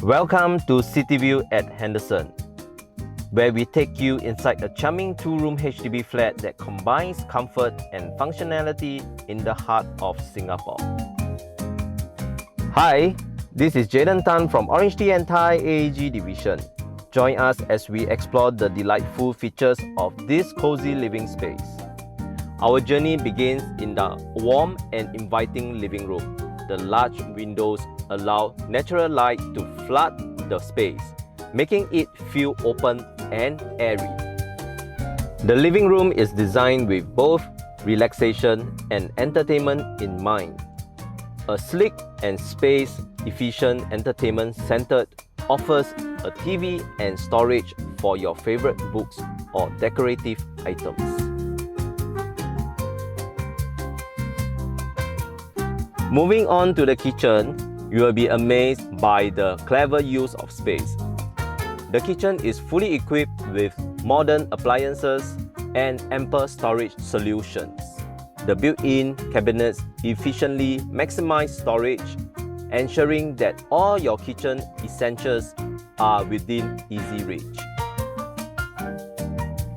Welcome to CityVUE at Henderson, where we take you inside a charming two-room HDB flat that combines comfort and functionality in the heart of Singapore. Hi, this is Jayden from OrangeTee and Thai AEG division. Join us as we explore the delightful features of this cozy living space. Our journey begins in the warm and inviting living room. The large windows allow natural light to flood the space, making it feel open and airy. The living room is designed with both relaxation and entertainment in mind. A sleek and space-efficient entertainment center offers a TV and storage for your favorite books or decorative items. Moving on to the kitchen, you will be amazed by the clever use of space. The kitchen is fully equipped with modern appliances and ample storage solutions. The built-in cabinets efficiently maximize storage, ensuring that all your kitchen essentials are within easy reach.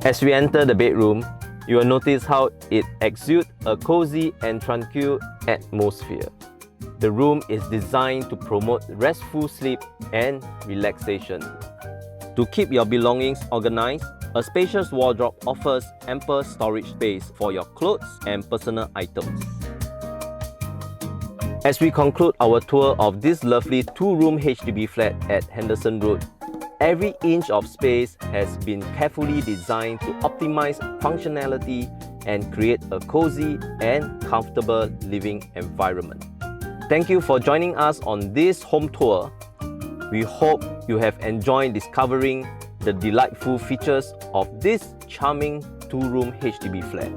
As we enter the bedroom, you will notice how it exudes a cozy and tranquil atmosphere. The room is designed to promote restful sleep and relaxation. To keep your belongings organized, a spacious wardrobe offers ample storage space for your clothes and personal items. As we conclude our tour of this lovely two-room HDB flat at Henderson Road, every inch of space has been carefully designed to optimize functionality and create a cozy and comfortable living environment. Thank you for joining us on this home tour. We hope you have enjoyed discovering the delightful features of this charming two-room HDB flat.